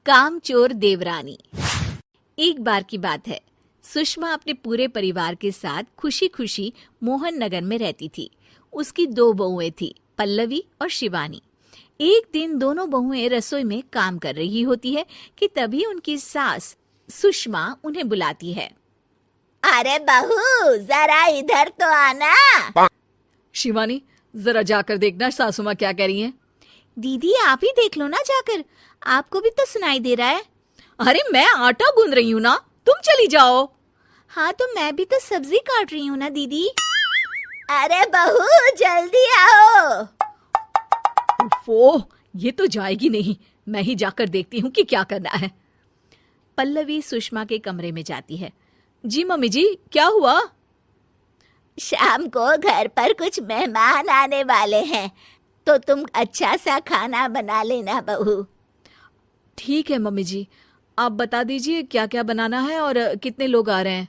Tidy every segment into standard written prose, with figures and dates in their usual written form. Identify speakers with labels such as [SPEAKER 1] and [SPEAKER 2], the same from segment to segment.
[SPEAKER 1] कामचोर देवरानी। एक बार की बात है, सुषमा अपने पूरे परिवार के साथ खुशी खुशी मोहन नगर में रहती थी। उसकी 2 बहुएं थी, पल्लवी और शिवानी। एक दिन दोनों बहुएं रसोई में काम कर रही होती है कि तभी उनकी सास सुषमा उन्हें बुलाती है।
[SPEAKER 2] अरे बहू, जरा इधर तो आना।
[SPEAKER 3] शिवानी, जरा जाकर देखना सासू माँ क्या कह रही हैं।
[SPEAKER 1] दीदी आप ही देख लो ना जाकर, आपको भी तो सुनाई दे रहा है।
[SPEAKER 3] अरे मैं आटा गूंद रही हूँ ना, तुम चली जाओ।
[SPEAKER 1] हाँ तो मैं भी तो सब्जी काट रही हूँ ना दीदी।
[SPEAKER 2] अरे बहू, जल्दी आओ।
[SPEAKER 3] ओफो, ये तो जाएगी नहीं। मैं ही जाकर देखती हूँ कि क्या करना है।
[SPEAKER 1] पल्लवी सुषमा के कमरे में जाती है। जी मम्मी जी, क्या हुआ?
[SPEAKER 2] शाम को घर पर कुछ मेहमान आने वाले हैं, तो तुम अच्छा सा खाना बना लेना बहू।
[SPEAKER 3] ठीक है मम्मी जी, आप बता दीजिए क्या क्या बनाना है और कितने लोग आ रहे हैं।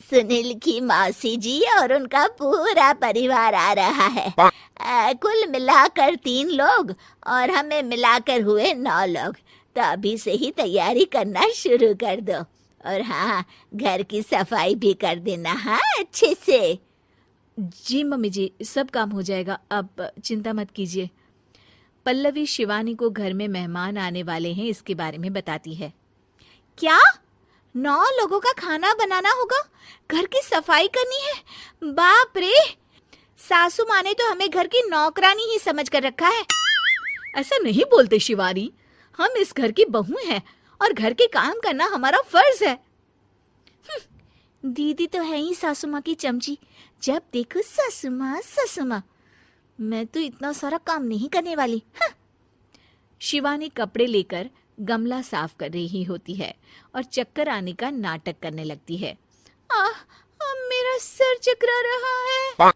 [SPEAKER 2] सुनील की मौसी जी और उनका पूरा परिवार आ रहा है। कुल मिलाकर 3 लोग और हमें मिलाकर हुए 9 लोग। तो अभी से ही तैयारी करना शुरू कर दो। और हाँ, घर की सफाई भी कर देना, हाँ, अच्छे से।
[SPEAKER 1] जी मम्मी जी, सब काम हो जाएगा, आप चिंता मत कीजिए। पल्लवी शिवानी को घर में मेहमान आने वाले हैं इसके बारे में बताती है। क्या 9 लोगों का खाना बनाना होगा, घर की सफाई करनी है? बाप रे, सासू माँ ने तो हमें घर की नौकरानी ही समझ कर रखा है।
[SPEAKER 3] ऐसा नहीं बोलते शिवानी, हम इस घर की बहू हैं और घर के काम करना हमारा फर्ज है।
[SPEAKER 1] दीदी तो है ही सासू माँ की चमची, जब देखो सासू माँ सासू माँ। मैं तो इतना सारा काम नहीं करने वाली। शिवानी कपड़े लेकर गमला साफ कर रही होती है और चक्कर आने का नाटक करने लगती है। मेरा सर चकरा रहा है।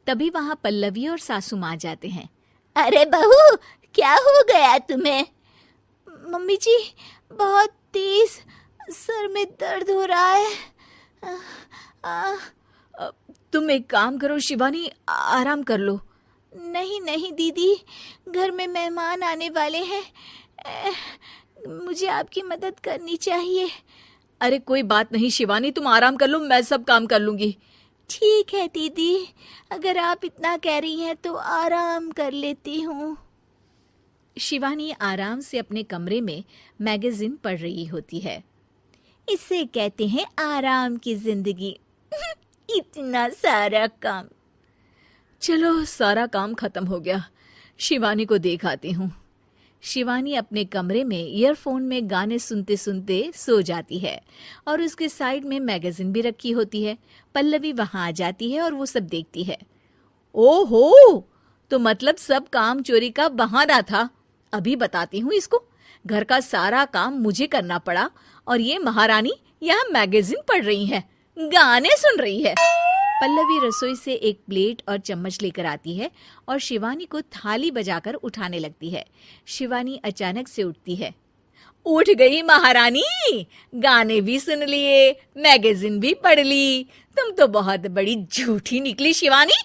[SPEAKER 1] तभी वहां पल्लवी और सासू माँ जाते हैं।
[SPEAKER 2] अरे बहू, क्या हो गया तुम्हें?
[SPEAKER 1] मम्मी जी, बहुत तेज सर में दर्द हो रहा है।
[SPEAKER 3] तुम एक काम करो शिवानी, आराम कर लो।
[SPEAKER 1] नहीं नहीं दीदी, घर में मेहमान आने वाले हैं, मुझे आपकी मदद करनी चाहिए।
[SPEAKER 3] अरे कोई बात नहीं शिवानी, तुम आराम कर लो, मैं सब काम कर लूंगी।
[SPEAKER 1] ठीक है दीदी, अगर आप इतना कह रही हैं तो आराम कर लेती हूँ। शिवानी आराम से अपने कमरे में मैगजीन पढ़ रही होती है। इसे कहते हैं आराम की जिंदगी। इतना सारा काम।
[SPEAKER 3] चलो, सारा काम खत्म हो गया, शिवानी को देख आती हूँ।
[SPEAKER 1] शिवानी अपने कमरे में ईयरफोन में गाने सुनते सुनते सो जाती है और उसके साइड में मैगजीन भी रखी होती है। पल्लवी वहां आ जाती है और वो सब देखती है।
[SPEAKER 3] ओहो, तो मतलब सब काम चोरी का बहाना था। अभी बताती हूँ इसको। घर का सारा काम मुझे करना पड़ा और ये महारानी यहाँ मैगजीन पढ़ रही है, गाने सुन रही है।
[SPEAKER 1] पल्लवी रसोई से एक प्लेट और चम्मच लेकर आती है और शिवानी को थाली बजाकर उठाने लगती है। शिवानी अचानक से उठती है।
[SPEAKER 3] उठ गई महारानी, गाने भी सुन लिए, मैगजीन भी पढ़ ली। तुम तो बहुत बड़ी झूठी निकली शिवानी।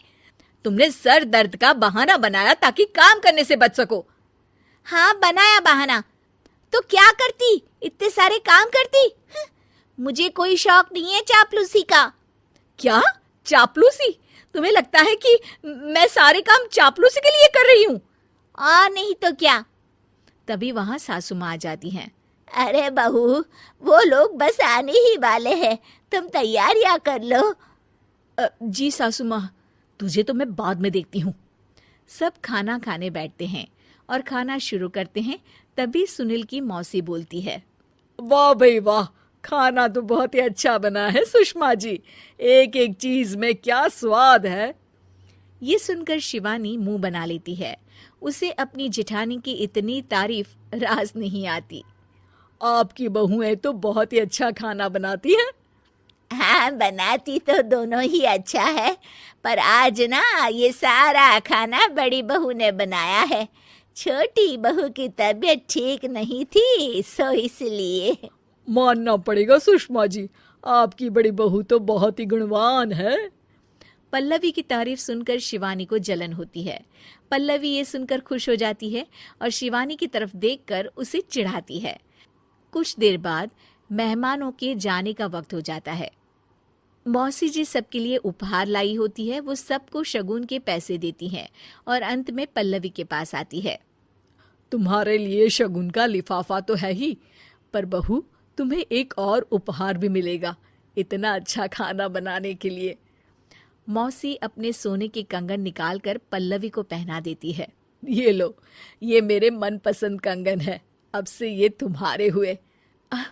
[SPEAKER 3] तुमने सर दर्द का बहाना बनाया ताकि काम करने से बच सको।
[SPEAKER 1] हाँ, बनाया बहाना, तो क्या करती, इतने सारे काम करती। मुझे कोई शौक नहीं है चापलूसी का।
[SPEAKER 3] क्या चापलूसी? तुम्हें लगता है कि मैं सारे काम चापलूसी के लिए कर रही हूँ?
[SPEAKER 1] और नहीं तो क्या। तभी वहां सासू माँ आ जाती हैं।
[SPEAKER 2] अरे बहू, वो लोग बस आने ही वाले हैं, तुम तैयारियां कर लो।
[SPEAKER 3] जी सासू माँ, तुझे तो मैं बाद में देखती हूँ।
[SPEAKER 1] सब खाना खाने बैठते हैं और खाना शुरू करते हैं। तभी सुनील की मौसी बोलती है।
[SPEAKER 3] वाह भाई वाह, खाना तो बहुत ही अच्छा बना है सुषमा जी, एक एक चीज में क्या स्वाद है।
[SPEAKER 1] ये सुनकर शिवानी मुंह बना लेती है। उसे अपनी जेठानी की इतनी तारीफ रास नहीं आती।
[SPEAKER 3] आपकी बहुएं तो बहुत ही अच्छा खाना बनाती हैं।
[SPEAKER 2] हाँ, बनाती तो दोनों ही अच्छा है, पर आज ना ये सारा खाना बड़ी बहू ने बनाया है। छोटी बहू की तबीयत ठीक नहीं थी, सो इसलिए।
[SPEAKER 3] मानना पड़ेगा सुषमा जी, आपकी बड़ी बहू तो बहुत ही गुणवान है।
[SPEAKER 1] पल्लवी की तारीफ सुनकर शिवानी को जलन होती है। पल्लवी ये सुनकर खुश हो जाती है और शिवानी की तरफ देखकर उसे चिढ़ाती है। कुछ देर बाद मेहमानों के जाने का वक्त हो जाता है। मौसी जी सबके लिए उपहार लाई होती है। वो सबको शगुन के पैसे देती हैं और अंत में पल्लवी के पास आती है।
[SPEAKER 3] तुम्हारे लिए शगुन का लिफाफा तो है ही, पर बहू तुम्हें एक और उपहार भी मिलेगा इतना अच्छा खाना बनाने के लिए।
[SPEAKER 1] मौसी अपने सोने के कंगन निकालकर पल्लवी को पहना देती है।
[SPEAKER 3] ये लो, ये मेरे मनपसंद कंगन है, अब से ये तुम्हारे हुए।